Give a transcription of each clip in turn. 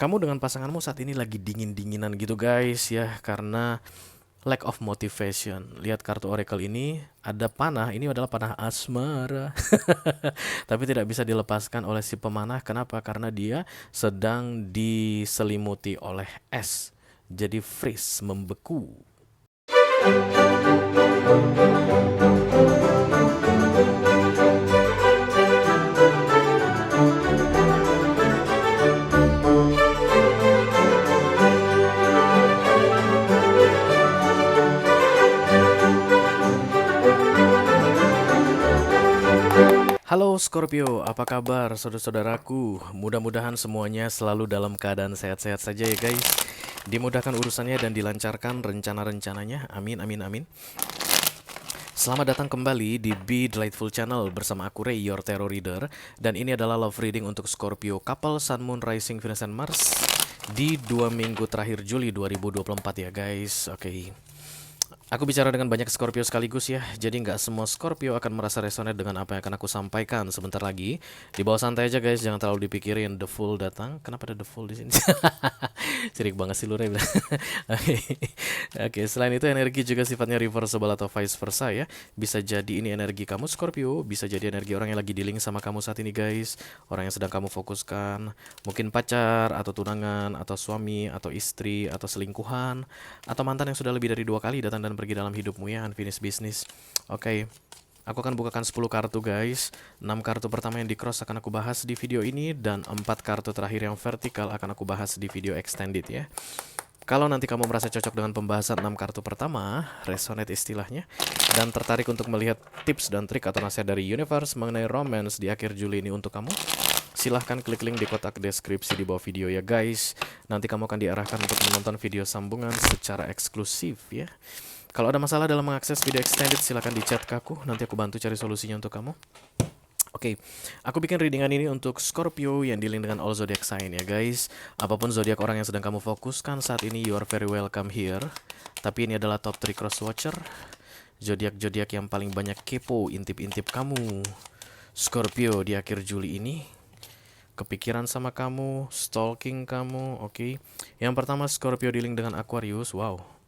Kamu dengan pasanganmu saat ini lagi dingin-dinginan gitu guys ya, karena lack of motivation. Lihat kartu oracle ini, ada panah, ini adalah panah asmara. Tapi tidak bisa dilepaskan oleh si pemanah. Kenapa? Karena dia sedang diselimuti oleh es. Jadi freeze, membeku. Halo Scorpio, apa kabar saudara-saudaraku? Mudah-mudahan semuanya selalu dalam keadaan sehat-sehat saja ya guys. Dimudahkan urusannya dan dilancarkan rencana-rencananya. Amin, amin, amin. Selamat datang kembali di Be Delightful Channel bersama aku Ray, your tarot reader. Dan ini adalah love reading untuk Scorpio couple Sun, Moon, Rising, Venus, and Mars di 2 minggu terakhir Juli 2024 ya guys. Oke. Aku bicara dengan banyak Scorpio sekaligus ya, jadi nggak semua Scorpio akan merasa resonate dengan apa yang akan aku sampaikan sebentar lagi. Di bawah santai aja guys, jangan terlalu dipikirin. The Fool datang. Kenapa ada The Fool di sini? Sirik banget sih lu Ray. Oke, Oke, selain itu energi juga sifatnya reversible atau vice versa ya. Bisa jadi ini energi kamu Scorpio, bisa jadi energi orang yang lagi dealing sama kamu saat ini guys. Orang yang sedang kamu fokuskan, mungkin pacar atau tunangan atau suami atau istri atau selingkuhan atau mantan yang sudah lebih dari 2 kali datang dan pergi dalam hidupmu ya, unfinished business. Oke, aku akan bukakan 10 kartu guys. 6 kartu pertama yang di cross akan aku bahas di video ini, dan 4 kartu terakhir yang vertikal akan aku bahas di video extended ya. Kalau nanti kamu merasa cocok dengan pembahasan 6 kartu pertama, resonate istilahnya, dan tertarik untuk melihat tips dan trik atau nasihat dari universe mengenai romance di akhir Juli ini untuk kamu, silahkan klik link di kotak deskripsi di bawah video ya guys. Nanti kamu akan diarahkan untuk menonton video sambungan secara eksklusif ya. Kalau ada masalah dalam mengakses video extended, silahkan di chat ke aku, nanti aku bantu cari solusinya untuk kamu. Oke, aku bikin readingan ini untuk Scorpio yang dealing dengan all zodiac sign ya guys. Apapun zodiak orang yang sedang kamu fokuskan saat ini, you are very welcome here. Tapi ini adalah top 3 cross watcher, zodiak-zodiak yang paling banyak kepo, intip-intip kamu Scorpio di akhir Juli ini. Kepikiran sama kamu, stalking kamu, oke. Yang pertama Scorpio dealing dengan Aquarius, wow.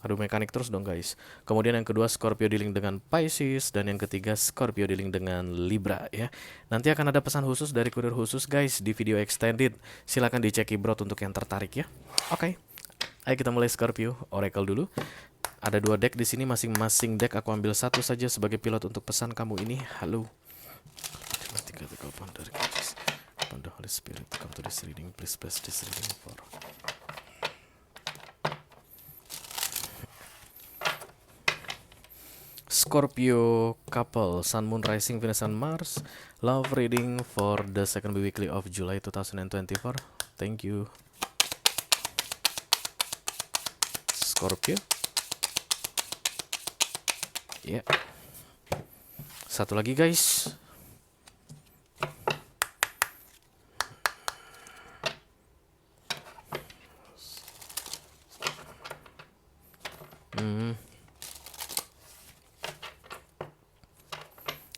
Aduh, mekanik terus dong guys. Kemudian yang kedua Scorpio dealing dengan Pisces, dan yang ketiga Scorpio dealing dengan Libra ya. Nanti akan ada pesan khusus dari kurir khusus guys di video extended. Silakan dicek ibrot untuk yang tertarik ya. Oke. Ayo kita mulai Scorpio, oracle dulu. Ada 2 deck di sini, masing-masing deck aku ambil satu saja sebagai pilot untuk pesan kamu ini. Halo. Upon the Holy Spirit, come to this reading. Please bless this reading for Scorpio couple, Sun, Moon, Rising, Venus, and Mars. Love reading for the second weekly of July 2024. Thank you. Scorpio. Ya. Yeah. Satu lagi guys.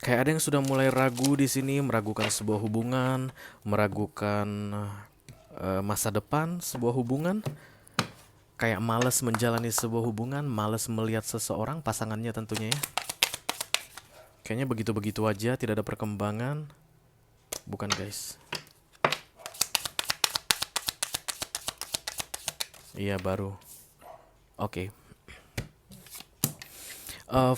Kayak ada yang sudah mulai ragu di sini, meragukan sebuah hubungan, meragukan masa depan sebuah hubungan. Kayak males menjalani sebuah hubungan, males melihat seseorang, pasangannya tentunya ya. Kayaknya begitu-begitu aja, tidak ada perkembangan. Bukan guys. Iya, baru. Oke.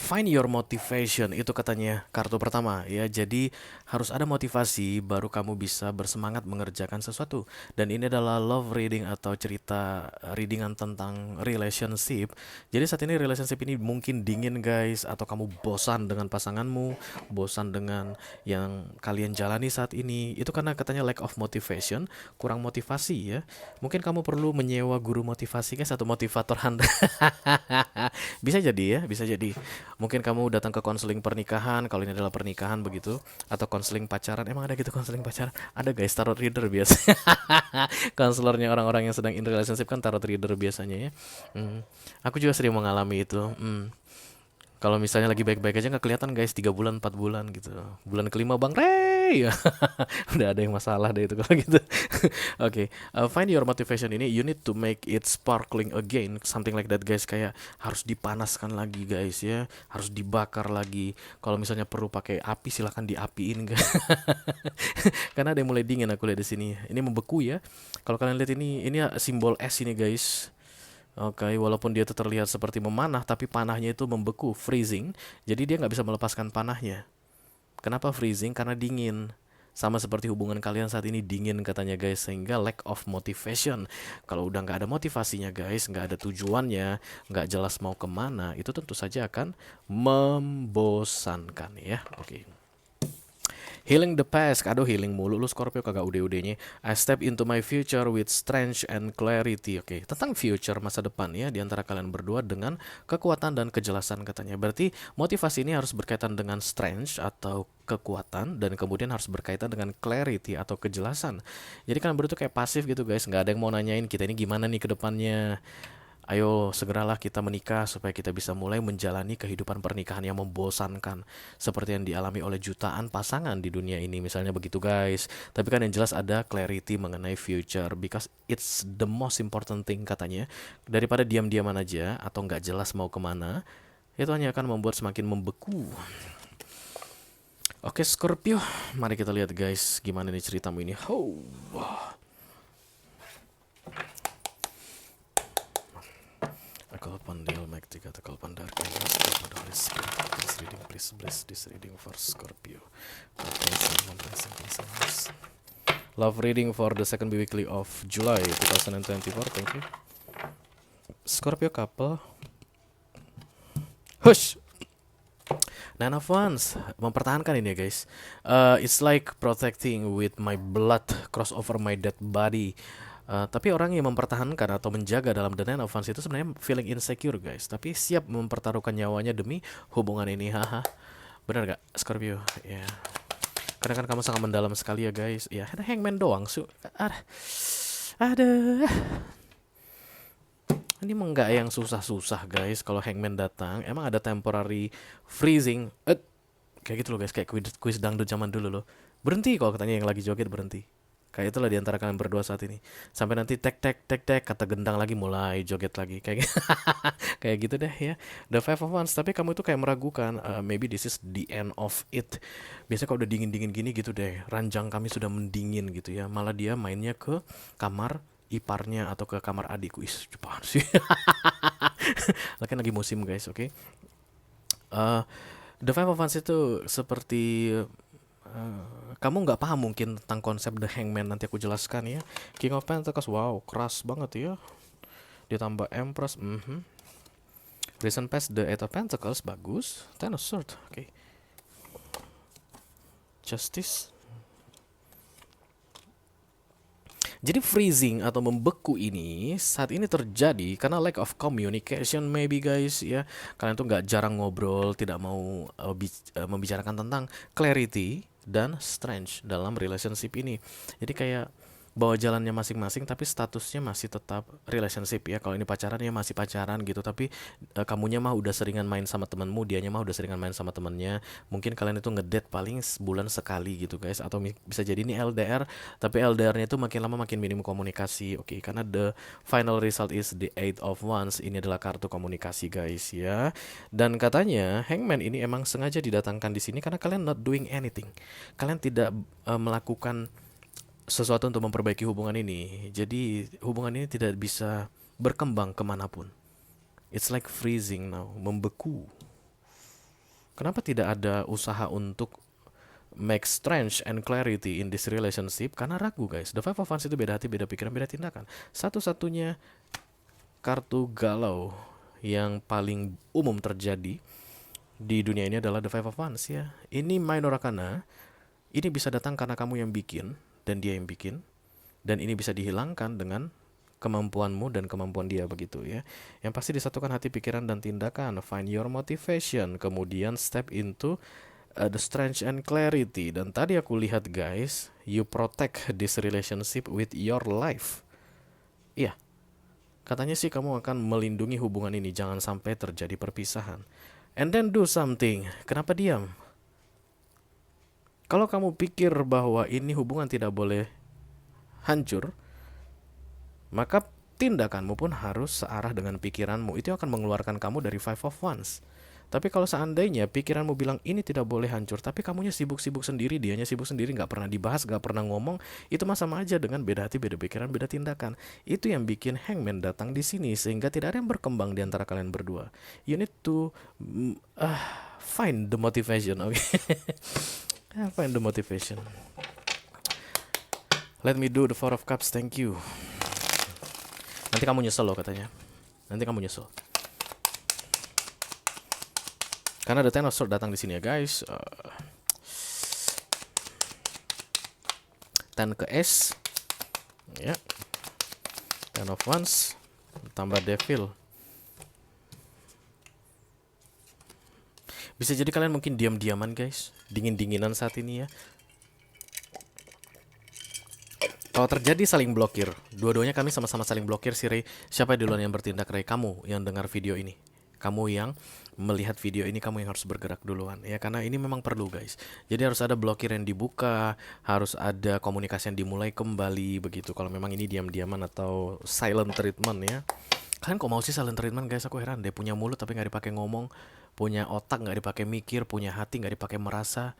Find your motivation, itu katanya kartu pertama ya. Jadi harus ada motivasi baru kamu bisa bersemangat mengerjakan sesuatu. Dan ini adalah love reading atau cerita readingan tentang relationship. Jadi saat ini relationship ini mungkin dingin guys, atau kamu bosan dengan pasanganmu, bosan dengan yang kalian jalani saat ini. Itu karena katanya lack of motivation, kurang motivasi ya. Mungkin kamu perlu menyewa guru motivasi guys, atau motivator Anda. Bisa jadi ya, bisa jadi. Mungkin kamu datang ke konseling pernikahan, kalau ini adalah pernikahan begitu, atau konseling pacaran. Emang ada gitu konseling pacaran? Ada guys, tarot reader biasa. Konselornya orang-orang yang sedang in relationship kan tarot reader biasanya ya. Aku juga sering mengalami itu. Kalau misalnya lagi baik-baik aja nggak kelihatan guys, 3 bulan 4 bulan gitu. Bulan kelima Bang Rey way. Udah ada yang masalah deh itu kalau gitu. Oke, find your motivation ini, you need to make it sparkling again, something like that guys. Kayak harus dipanaskan lagi guys ya, harus dibakar lagi. Kalau misalnya perlu pakai api silahkan diapiin guys. Karena ada yang mulai dingin aku lihat di sini. Ini membeku ya. Kalau kalian lihat ini simbol S ini guys. Oke, walaupun dia itu terlihat seperti memanah, tapi panahnya itu membeku, freezing. Jadi dia nggak bisa melepaskan panahnya. Kenapa freezing? Karena dingin. Sama seperti hubungan kalian saat ini dingin katanya guys, sehingga lack of motivation. Kalau udah nggak ada motivasinya guys, nggak ada tujuannya, nggak jelas mau kemana, itu tentu saja akan membosankan ya. Oke. Healing the past, aduh healing mulu lu Scorpio kagak ude-udenya. I step into my future with strength and clarity. Oke, tentang future masa depan ya di antara kalian berdua dengan kekuatan dan kejelasan katanya. Berarti motivasi ini harus berkaitan dengan strength atau kekuatan dan kemudian harus berkaitan dengan clarity atau kejelasan. Jadi kalian berdua tuh kayak pasif gitu guys, nggak ada yang mau nanyain kita ini gimana nih ke depannya. Ayo segeralah kita menikah supaya kita bisa mulai menjalani kehidupan pernikahan yang membosankan seperti yang dialami oleh jutaan pasangan di dunia ini, misalnya begitu guys. Tapi kan yang jelas ada clarity mengenai future because it's the most important thing katanya. Daripada diam-diaman aja atau nggak jelas mau kemana, itu hanya akan membuat semakin membeku. Oke Scorpio, mari kita lihat guys gimana nih ceritamu ini. Akal pandil make 3 akal pandar this reading please bless this reading for Scorpio. Love reading for the second weekly of July 2024. Thank you. Scorpio couple. Hush. Nine of Wands mempertahankan ini ya guys. It's like protecting with my blood cross over my dead body. Tapi orang yang mempertahankan atau menjaga dalam the Nine of Wands itu sebenarnya feeling insecure guys, tapi siap mempertaruhkan nyawanya demi hubungan ini. Haha, benar gak Scorpio? Ya, karena kan kamu sangat mendalam sekali ya guys. Ya, ada hangman doang ada. Ini emang nggak yang susah-susah guys. Kalau hangman datang, emang ada temporary freezing. Kayak gitu loh guys, kayak kuis dangdut zaman dulu loh. Berhenti kalau katanya yang lagi joget berhenti. Kayak itulah diantara kalian berdua saat ini. Sampai nanti tek kata gendang lagi mulai joget lagi kayak kayak gitu deh ya. The Five of Wands, tapi kamu itu kayak meragukan, maybe this is the end of it. Biasanya kalau udah dingin gini gitu deh, ranjang kami sudah mendingin gitu ya. Malah dia mainnya ke kamar iparnya atau ke kamar adikku. Cepat sih. Lagi musim guys, oke. The Five of Wands itu seperti kamu nggak paham mungkin tentang konsep The Hangman, nanti aku jelaskan ya. King of Pentacles, wow keras banget ya. Ditambah Empress, Recent Past, The Eight of Pentacles, bagus. Ten of Swords, oke. Justice. Jadi freezing atau membeku ini saat ini terjadi karena lack of communication maybe guys ya. Kalian tuh nggak jarang ngobrol, tidak mau membicarakan tentang clarity dan strength dalam relationship ini. Jadi kayak bawa jalannya masing-masing tapi statusnya masih tetap relationship ya. Kalau ini pacaran ya masih pacaran gitu, tapi kamunya mah udah seringan main sama temenmu, dianya mah udah seringan main sama temennya. Mungkin kalian itu ngedate paling sebulan sekali gitu guys, atau bisa jadi ini LDR, tapi LDR-nya itu makin lama makin minim komunikasi. Oke, karena the final result is the Eight of Wands. Ini adalah kartu komunikasi guys ya. Dan katanya Hangman ini emang sengaja didatangkan di sini karena kalian not doing anything. Kalian tidak melakukan sesuatu untuk memperbaiki hubungan ini. Jadi hubungan ini tidak bisa berkembang kemanapun. It's like freezing now, membeku. Kenapa tidak ada usaha untuk make strength and clarity in this relationship? Karena ragu guys. The Five of Wands itu beda hati, beda pikiran, beda tindakan. Satu-satunya kartu galau yang paling umum terjadi di dunia ini adalah The Five of Wands ya. Ini minor arcana. Ini bisa datang karena kamu yang bikin dan dia yang bikin, dan ini bisa dihilangkan dengan kemampuanmu dan kemampuan dia begitu ya. Yang pasti disatukan hati, pikiran, dan tindakan. Find your motivation, kemudian step into the strength and clarity. Dan tadi aku lihat guys, you protect this relationship with your life. Iya, katanya sih kamu akan melindungi hubungan ini, jangan sampai terjadi perpisahan. And then do something. Kenapa diam? Kalau kamu pikir bahwa ini hubungan tidak boleh hancur, maka tindakanmu pun harus searah dengan pikiranmu. Itu akan mengeluarkan kamu dari Five of Wands. Tapi kalau seandainya pikiranmu bilang ini tidak boleh hancur, tapi kamunya sibuk-sibuk sendiri, dianya sibuk sendiri, nggak pernah dibahas, nggak pernah ngomong, itu mah sama aja dengan beda hati, beda pikiran, beda tindakan. Itu yang bikin Hangman datang di sini, sehingga tidak ada yang berkembang di antara kalian berdua. You need to find the motivation, oke? Find the motivation. Let me do the Four of Cups, thank you. Nanti kamu nyesel loh katanya. Nanti kamu nyesel. Karena ada Ten of Swords datang di sini ya guys. Ten ke S. Ya. Ten of Wands. Tambah Devil. Bisa jadi kalian mungkin diam-diaman guys. Dingin-dinginan saat ini ya. Kalau terjadi saling blokir, dua-duanya kami sama-sama saling blokir si Ray. Siapa duluan yang bertindak, Ray? Kamu yang dengar video ini. Kamu yang melihat video ini, kamu yang harus bergerak duluan ya, karena ini memang perlu guys. Jadi harus ada blokir yang dibuka, harus ada komunikasi yang dimulai kembali begitu. Kalau memang ini diam-diaman atau silent treatment ya. Kalian kok mau sih silent treatment guys? Aku heran deh, punya mulut tapi nggak dipakai ngomong, punya otak nggak dipakai mikir, punya hati nggak dipakai merasa.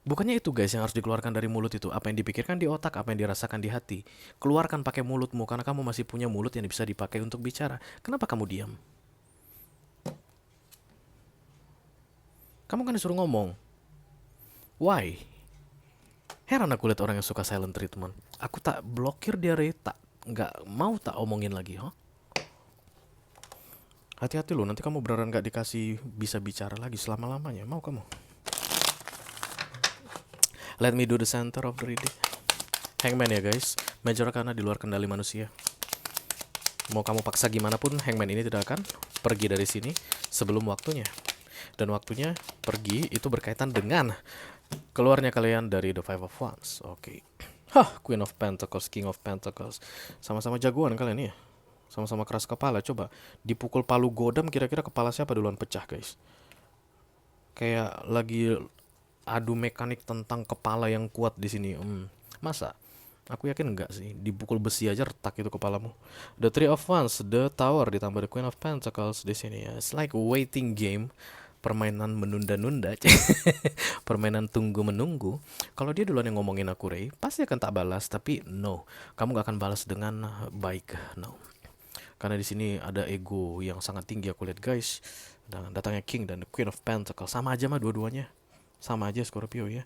Bukannya itu guys yang harus dikeluarkan dari mulut itu. Apa yang dipikirkan di otak, apa yang dirasakan di hati, keluarkan pakai mulutmu, karena kamu masih punya mulut yang bisa dipakai untuk bicara. Kenapa kamu diam? Kamu kan disuruh ngomong. Why? Heran aku lihat orang yang suka silent treatment. Aku tak blokir dia, tak nggak mau tak omongin lagi, huh? Hati-hati loh, nanti kamu beneran nggak dikasih bisa bicara lagi selama-lamanya. Mau kamu? Let me do the center of the reading. Hangman ya guys. Major karena di luar kendali manusia. Mau kamu paksa gimana pun, Hangman ini tidak akan pergi dari sini sebelum waktunya. Dan waktunya pergi itu berkaitan dengan keluarnya kalian dari the Five of Wands. Oke. Hah, Queen of Pentacles, King of Pentacles. Sama-sama jagoan kalian ya. Sama-sama keras kepala. Coba dipukul palu godam, kira-kira kepala siapa duluan pecah guys? Kayak lagi adu mekanik tentang kepala yang kuat di sini. Masa? Aku yakin enggak sih. Dipukul besi aja retak itu kepalamu. The Three of Wands, the Tower ditambah the Queen of Pentacles di sini ya. It's like a waiting game. Permainan menunda-nunda. Permainan tunggu menunggu. Kalau dia duluan yang ngomongin aku, Ray, pasti akan tak balas. Tapi no, kamu gak akan balas dengan baik. No. Karena di sini ada ego yang sangat tinggi aku lihat guys. Dan datangnya King dan the Queen of Pentacles. Sama aja mah dua-duanya. Sama aja Scorpio ya.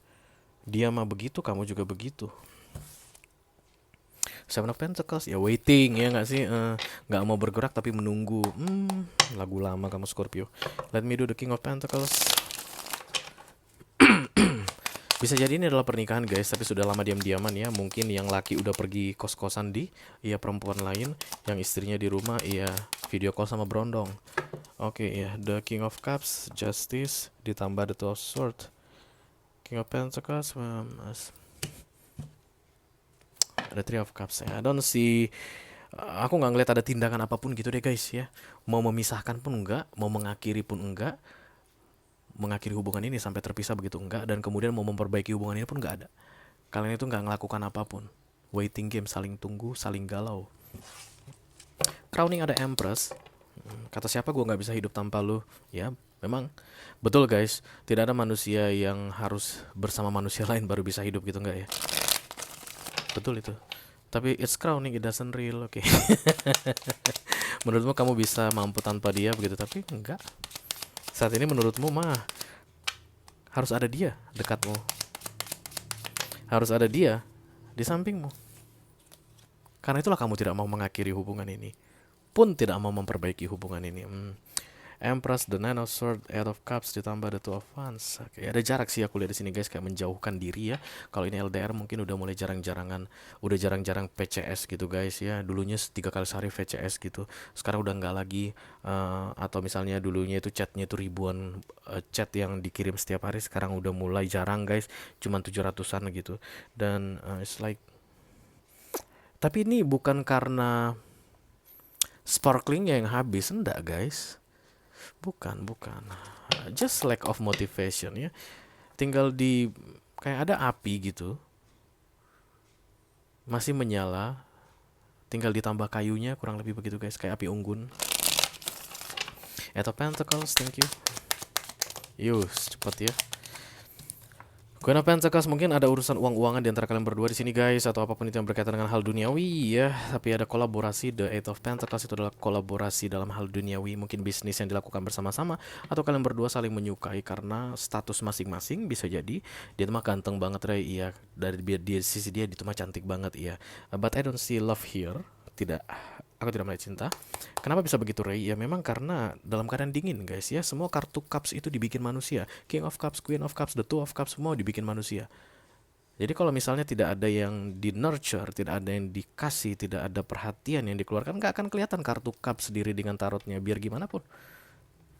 Dia mah begitu, kamu juga begitu. Seven of Pentacles ya waiting ya nggak sih, nggak mau bergerak tapi menunggu. Lagu lama kamu Scorpio. Let me do the King of Pentacles. Bisa jadi ini adalah pernikahan guys, tapi sudah lama diam-diaman ya. Mungkin yang laki udah pergi kos-kosan di perempuan lain, yang istrinya di rumah video call sama berondong. Oke ya, the King of Cups, Justice ditambah the Two of Swords. King of Pentacles, ada Three of Cups. I don't see, aku nggak ngeliat ada tindakan apapun gitu deh guys ya. Mau memisahkan pun enggak, mau mengakhiri pun enggak, mengakhiri hubungan ini sampai terpisah begitu enggak, dan kemudian mau memperbaiki hubungan ini pun enggak ada. Kalian itu nggak ngelakukan apapun. Waiting game, saling tunggu, saling galau. Crowning ada Empress. Kata siapa gue nggak bisa hidup tanpa lu? Ya, memang betul guys. Tidak ada manusia yang harus bersama manusia lain baru bisa hidup gitu nggak ya? Betul itu. Tapi it's crowning, it doesn't real, oke. Menurutmu kamu bisa mampu tanpa dia begitu, tapi enggak. Saat ini menurutmu mah harus ada dia dekatmu. Harus ada dia di sampingmu. Karena itulah kamu tidak mau mengakhiri hubungan ini, pun tidak mau memperbaiki hubungan ini. Empress, the Nine of Swords, Eight of Cups ditambah the Two of Wands. Oke, ada jarak sih aku lihat di sini guys, kayak menjauhkan diri ya. Kalau ini LDR mungkin udah mulai udah jarang-jarang PCS gitu guys ya. Dulunya 3 kali sehari VCS gitu. Sekarang udah nggak lagi. Atau misalnya dulunya itu chatnya itu ribuan chat yang dikirim setiap hari. Sekarang udah mulai jarang guys, cuman 700-an gitu. Dan it's like, tapi ini bukan karena sparklingnya yang habis, enggak guys. Bukan. Just lack of motivation ya. Tinggal Kayak ada api gitu, masih menyala, tinggal ditambah kayunya, kurang lebih begitu guys, kayak api unggun. Eight of Pentacles, thank you. Yus, cepet ya. Queen of Pentacles, mungkin ada urusan uang-uangan di antara kalian berdua di sini guys, atau apapun itu yang berkaitan dengan hal duniawi ya. Tapi ada kolaborasi. The Eight of Pentacles itu adalah kolaborasi dalam hal duniawi, mungkin bisnis yang dilakukan bersama-sama, atau kalian berdua saling menyukai karena status masing-masing. Bisa jadi dia mah ganteng banget Ray, iya. Dari dia sisi dia itu mah cantik banget, iya. But I don't see love here. Tidak, aku tidak melihat cinta. Kenapa bisa begitu Ray? Ya memang karena dalam keadaan dingin guys ya. Semua kartu cups itu dibikin manusia. King of Cups, Queen of Cups, the Two of Cups, semua dibikin manusia. Jadi kalau misalnya tidak ada yang di nurture, tidak ada yang dikasih, tidak ada perhatian yang dikeluarkan, nggak akan kelihatan kartu cups sendiri dengan tarotnya. Biar gimana pun,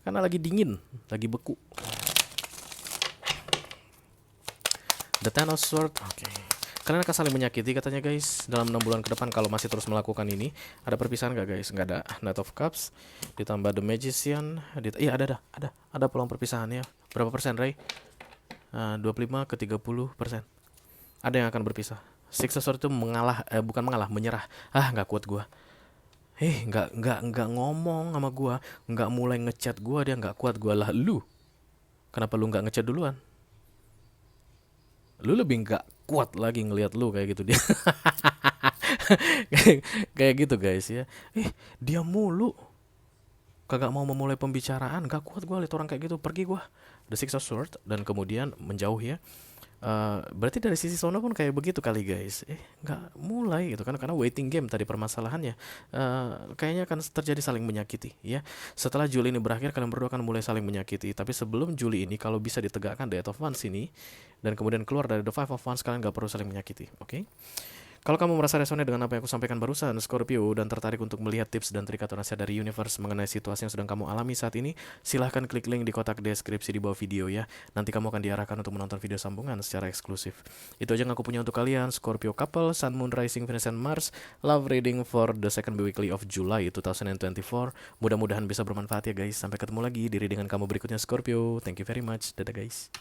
karena lagi dingin, lagi beku. The Ten of Swords, oke. Kalian akan saling menyakiti katanya guys dalam 6 bulan ke depan kalau masih terus melakukan ini. Ada perpisahan nggak guys? Nggak ada. Knight of Cups ditambah The Magician. Iya ada peluang perpisahan ya. Berapa persen Ray? 25 ke 30%. Ada yang akan berpisah. Six of Swords itu bukan mengalah, menyerah. Nggak kuat gua. Nggak ngomong sama gua, nggak mulai ngechat gua, dia nggak kuat gua lah. Lu kenapa lu nggak ngechat duluan? Lu lebih nggak kuat lagi ngelihat lu kayak gitu dia. Kayak gitu guys ya. Dia mulu kagak mau memulai pembicaraan, gak kuat gue liat orang kayak gitu, pergi gue. The Six of Swords dan kemudian menjauh ya. Berarti dari sisi sono pun kayak begitu kali guys. Nggak mulai gitu kan, karena waiting game tadi permasalahannya. Kayaknya akan terjadi saling menyakiti ya. Setelah Juli ini berakhir, kalian berdua akan mulai saling menyakiti. Tapi sebelum Juli ini, kalau bisa ditegakkan The Eight of Wands ini dan kemudian keluar dari The Five of Wands, kalian nggak perlu saling menyakiti, oke? Kalau kamu merasa resonate dengan apa yang aku sampaikan barusan, Scorpio, dan tertarik untuk melihat tips dan trik atau nasihat dari universe mengenai situasi yang sedang kamu alami saat ini, silahkan klik link di kotak deskripsi di bawah video ya. Nanti kamu akan diarahkan untuk menonton video sambungan secara eksklusif. Itu aja yang aku punya untuk kalian, Scorpio couple, Sun, Moon, Rising, Venus, and Mars. Love reading for the second weekly of July 2024. Mudah-mudahan bisa bermanfaat ya guys. Sampai ketemu lagi di readingan kamu berikutnya, Scorpio. Thank you very much. Dadah guys.